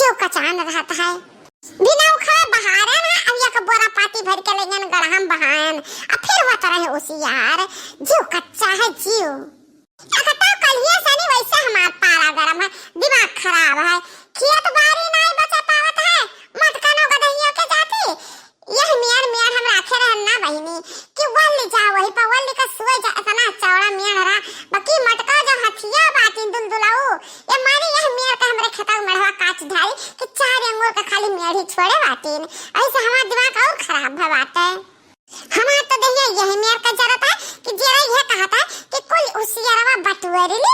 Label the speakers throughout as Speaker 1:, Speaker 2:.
Speaker 1: जो कचान रहता है बिना उखा बहारे ना अब या बोरा पाती भर के लेगन गड़हम बहान अब फिर होता रहे उसी यार जो कच्चा है जीव अगर तो कलिया सनी वैसे हमार पारा गरम है दिमाग खराब है खेत बाड़ी नहीं बचा पावत है मटकनो गदहियों के जाती यह मियार मियार हम राखे रहना बहिनी कि वल्ली जा वही पर वल्ली का सुए जा इतना चौड़ा मियार रहा बाकी मटका जो हथिया बाती दुलदुलाऊ ये मारी यह मियार का हमरे खेता में मड़वा काट धारी कि 4 अंगूर का खाली मियार ही छोड़े बाती ऐसे हमारा दिमाग और खराब भवाता है हमारा तो देखिए यही मियार का जरूरत है कि जरा यह कहता है कि कोई उसियारवा बटुएरली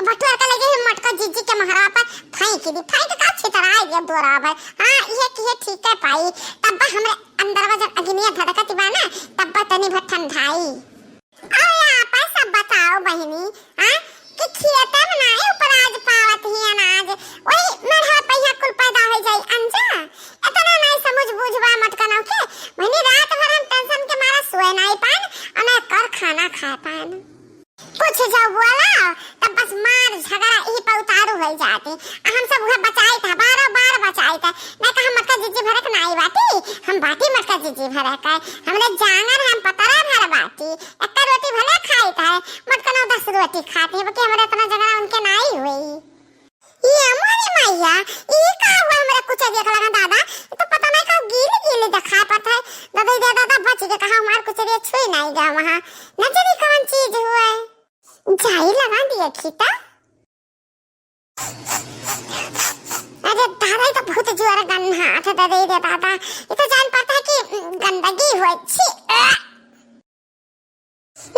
Speaker 1: बटुएर का लगे मटका जीजी के महारा पर फेंक दी फेंक का छितराई दिया बराबर हां ये कि ठीक है पाई तब हमरे अंदर वजन अग्निया धड़कती बा ना तब तनी भर ठंडाई आओ आप सब बताओ बहिनी हां कि खेत में ना ऊपर आज पावत ही अनाज वही मरहा पहिया कुल पैदा हो जाई अंजा इतना नहीं समझ बुझवा मटकना के बहिनी रात भर हम टेंशन के मारा सोए नहीं पान और कर खाना खा पान कुछ जब बोला तब बस मार झगड़ा यही पर उतारू हो जाती हम सब उहे बचाई था बार बचाई था मैं कहा मटका जीजी भरक नहीं बाटी हम बाटी मटका जीजी भरक है हमने जांगर हम पतरा भर बाटी एक रोटी भले खाई था मटका 10 रोटी खाती है बाकी हमारे इतना झगड़ा उनके नहीं हुई ये हमारी मैया ये का हुआ हमरा कुछ देख लगा दादा ये तो पता नहीं का गीले दिखा पता है दादा बच के कहा हमार कुछ रे छुई नहीं गया वहां नजर ही कौन चीज हुआ जाई लगा दिया खीता अरे दादा तो बहुत जोर गन्ना था दादा ये तो जान पाता है कि गंदगी हुई छी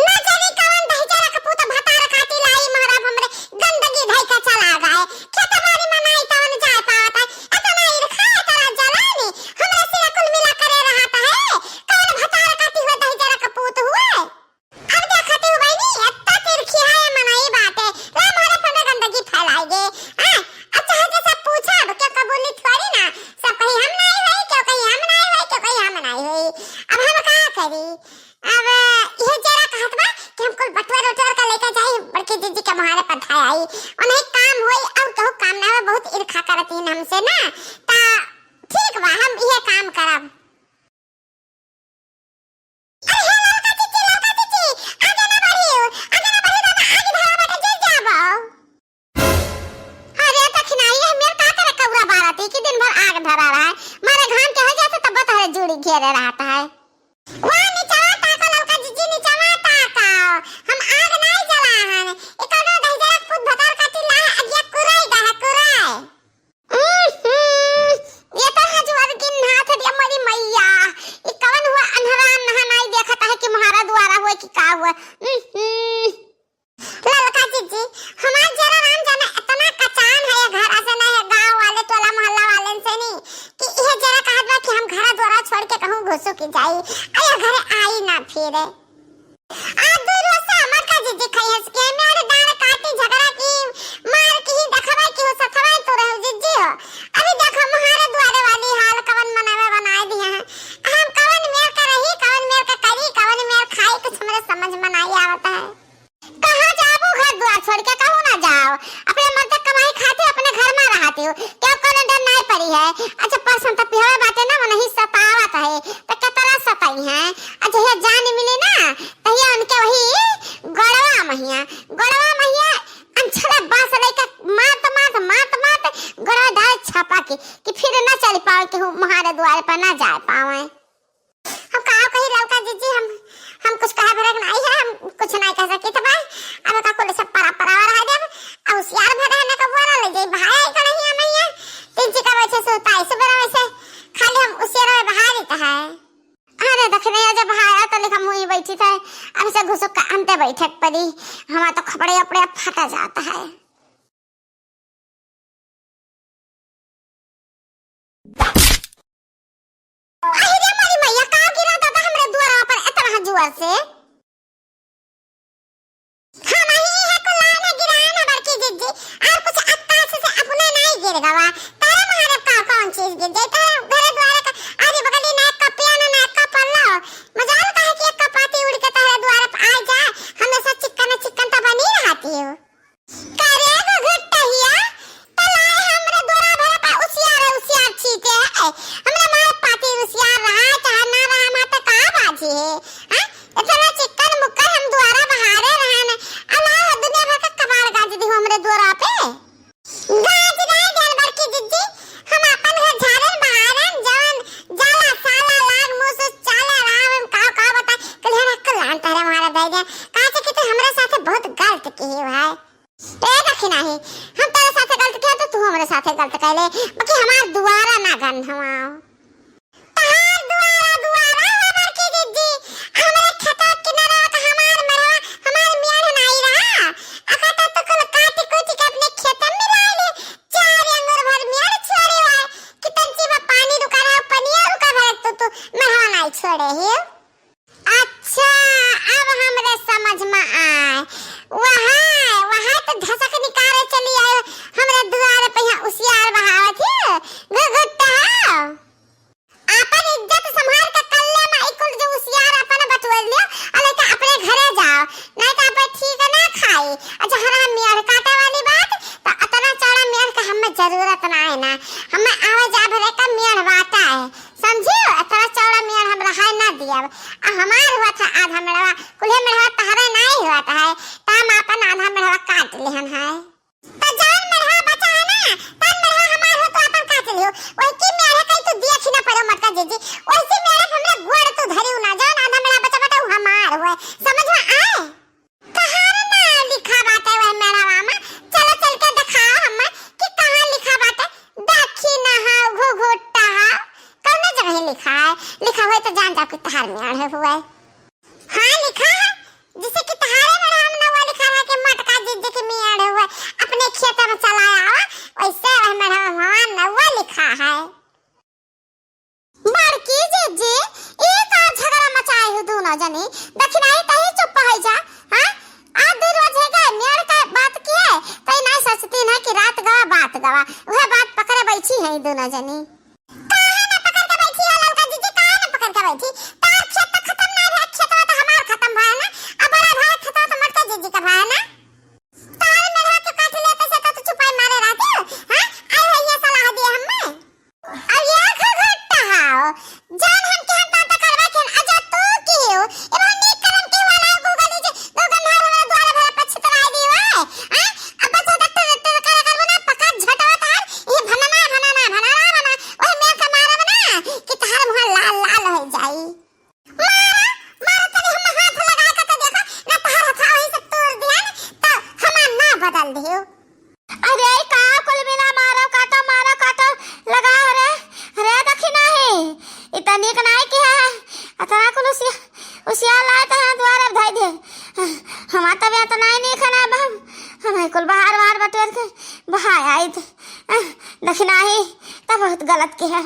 Speaker 1: ना जाने कौन दहीजरा का पूता भतार काटी लाई महाराज हमरे गंदगी ढाई का चला गए खेत बाड़ी में नहीं तवन जा पाता इतना ईर्खा तेरा जलानी हमरे सिरा कुल मिला करे रहता है कौन भतार काटी हुआ दहीजरा का पूत हुआ अब देखते हो बहनी इतना तिरखी है मनाई बात है ला हमारे पर गंदगी फैलाएंगे हां अच्छा है सब पूछा क्या कबूली थोड़ी ना सब कहीं हम नहीं है क्यों कहीं हम नहीं है क्यों कहीं हम नहीं है अब हम क्या करी अब ये जरा कहत बा कि हम कुल बटुआ का लेकर जाई बड़के जीजी के महारे पर धाई आई और नहीं काम होई और कहू काम ना बहुत ईर्खा करती हमसे ना ता ठीक बा हम ये काम करब अरे लड़का जीजी आगे ना बढ़ियो दादा आगे धरा बेटा जे जाबो अरे तखनाई है मेरे का करे कौरा बाराती कि दिन भर आग धरा रहा है मारे घाम के हो जाते तब बता जुड़ी घेरे रहता है वहां नीचे ताका लड़का जीजी नीचे ताका हम आग नहीं जलाहन एकनो दहजरा खुद भतार काटी ला अगिया कुराई दा कुराई ये तो हजवर की नाथ रे हमारी मैया ये कवन हुआ अंधरा नहा नहीं देखता है कि महारा द्वारा हुआ कि का हुआ लड़का जीजी हमार जरा राम जाना इतना कचान है घर ऐसे नहीं है गांव वाले टोला मोहल्ला वाले से नहीं कि ये जरा कहत बा कि हम घर द्वारा छोड़ के कहूं घुसू की जाई आया घर आई ना फिरे आ दूर से हमर का जीजी खई हस के मेरे दार काटी झगड़ा की मार की देखबा कि हो सथवा तो रह जीजी हो अभी देखो महारे द्वारे वाली हाल कवन मनावे बनाए दिया है हम कवन मेर का रही कवन मेर का करी कवन मेर खाई कुछ हमरे समझ में नहीं आवता है कहां जाबू घर द्वार छोड़ के कहूं ना जाओ अपने मन तक कमाई खाते अपने घर में रहती हो क्या कोनो डर नहीं पड़ी है अच्छा परसों तक पिहवा बाटे ना वो नहीं सतावत है तो कतरा सताई है अच्छा ये जान मिली ना तो ये उनके वही गड़वा मैया अंछड़ा बांस लेके मात गड़ा डाल छापा के कि फिर ना चल पाए कि हमारे द्वार पर ना जा पावे हम कहा कहीं लड़का जीजी हम कुछ कहा भरक नहीं है हम कुछ नहीं कह सके तो भाई अब का कोले सब परा रहा दे अब उस यार भदा ना का बोरा ले जाई भाई का नहीं मैया तीन का वैसे सोता है सुबह वैसे खाली हम उस यार बाहर ही कहा है अरे दखने जब आया तो लिखा मुई बैठी था अब से घुसो का अंते बैठक पड़ी हमारा तो खपड़े अपड़े फटा जाता है अरे हमारी मैया का गिरा दादा हमरे द्वारा पर इतना जुआ से हाँ नहीं है को लाना गिराना बड़की जीजी और कुछ अत्ता से अपना नहीं गिर गवा तारा महाराज का कौन चीज गिर जाए तारा घर द्वारा का आधी बगली ना का पियानो ना का पल्ला मजाल का है कि एक कपाती उड़ के तारा द्वारा पे आ जा हमेशा चिकन तो बनी रहती हो करे गो घुट्टा हिया तलाए हमरे द्वारा भरा पा उस बहुत गलत की है ए रखी नहीं हम तेरे साथे गलत किया तो तू हमरे साथे गलत कहले बाकी हमार दुआरा ना गन हमाओ तहार दुआरा दुआरा हमार के दीदी हमरे खता किनारा का हमार मरवा हमार मियां नहीं रहा अकता तो कल काटी कोटी के अपने खेत में मिला ले चार अंगूर भर मियां छोड़े हुआ कि तंची में पानी रुका रहा पनिया रुका भर तो मरवा नहीं छोड़े है अच्छा अब हमरे समझ में आए वहाँ तो धसक निकाले चली आए हमरे दुआर पे यहाँ उसियार बहावत है गुगुट्टा अपन इज्जत संभाल के कल्ले में इकुल जो उसियार अपन बटुआ लियो अले तो अपने घरे जाओ नहीं तो अपन ठीक ना खाई अच्छा हरा मियार काटे वाली बात तो इतना चौड़ा मियार का हमें जरूरत ना है ना हमें आवे जा भरे का मियार बाटा है समझियो इतना चौड़ा मियार हम रहा ना दिया हमार हुआ था आधा मेरा कुल्हे मेरा तहरा नहीं हुआ था है ताम अपन आधा मेरा काट लेहन है तो जान मेरा बचा है ना तन मेरा हमार हो तो अपन काट लियो ओई की मेरा कई तो दिया खिना पड़ो मटका जीजी ओई से मेरा हमरे गोड़ तो धरियो ना जान आधा मेरा बचा बटा हमार हुआ समझ में आए कहां ना लिखा बात है मेरा मामा चलो चल के दिखाओ हम कि कहां लिखा बात है देखी ना हा घुघुट्टा कौन जगह लिखा है तो जान जाओ कि तहार में है हुआ हाँ लिखा है जिसे कि तहारे में हम ना वो लिखा है कि मटका जिद्द के मियाड़ हुआ अपने खेत में चलाया वैसे हमारा भगवान ने वो लिखा है बड़की जिज्जी ये का झगड़ा मचाए हो दोनों जने दखिनाई तही चुप हो जा हां आ दो रोज है गए मियाड़ का बात की है तई नहीं सोचती ना कि रात गवा बात गवा वह बात पकड़े बैठी है दोनों जने काहे ना पकड़ के बैठी है ललका जिज्जी काहे ना पकड़ के बैठी तार खेत तो खत्म ना है खेत तो हमार खत्म भा ना अब बड़ा भाई खत्म तो मटका जिज्जी का भा ना तार मेरा के काट लेते से तो छुपाई मारे रहते हां आई है ये सलाह दी हमें अब ये घुघुट्टा हाओ जान हम के हम ता करवा के अजा तू की हो एबो नीक करम के वाला गूगल जे गूगल मार हमारे द्वारा भरा पछतराई दी हुआ हां अब बच्चा डॉक्टर कर करबो ना पका झटवा तार ये भनना ओए मैं का मारब ना कि तहार मुंह लाल लाल हो जाई मारा तनी हम हाथ लगा के तो देखो ना तहार था वही से तोड़ दिया तो हम ना बदल दियो अरे का कुल बिना मारो काटो लगा रे देखी नहीं इतनी का नहीं कि है अतरा कुल उसिया लाए तो द्वारा धाई दे हम तबे तो नहीं खाना हम कुल बाहर बटोर के बहाय आई देखी नहीं तब बहुत गलत की है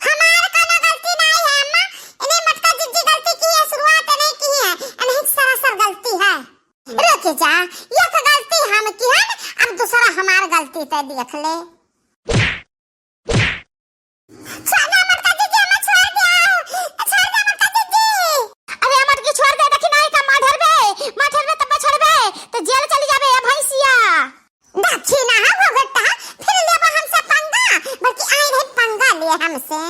Speaker 1: हमार कोनो गलती नहीं है अम्मा इन्हें मटका जिज्जी गलती की है शुरुआत नहीं की है नहीं सरासर गलती है रुक जा ये तो गलती हम की है अब दूसरा हमार गलती ते देख ले छोड़ मटका जिज्जी हम छोड़ दे मटका जिज्जी अरे मटकी छोड़ दे देखी नहीं का माधर बे तब छोड़बे तो जेल चली जाबे ए भैंसिया देखी ना घुघुट्टा फिर लेबो हमसे पंगा बल्कि आई नहीं पंगा लिए हमसे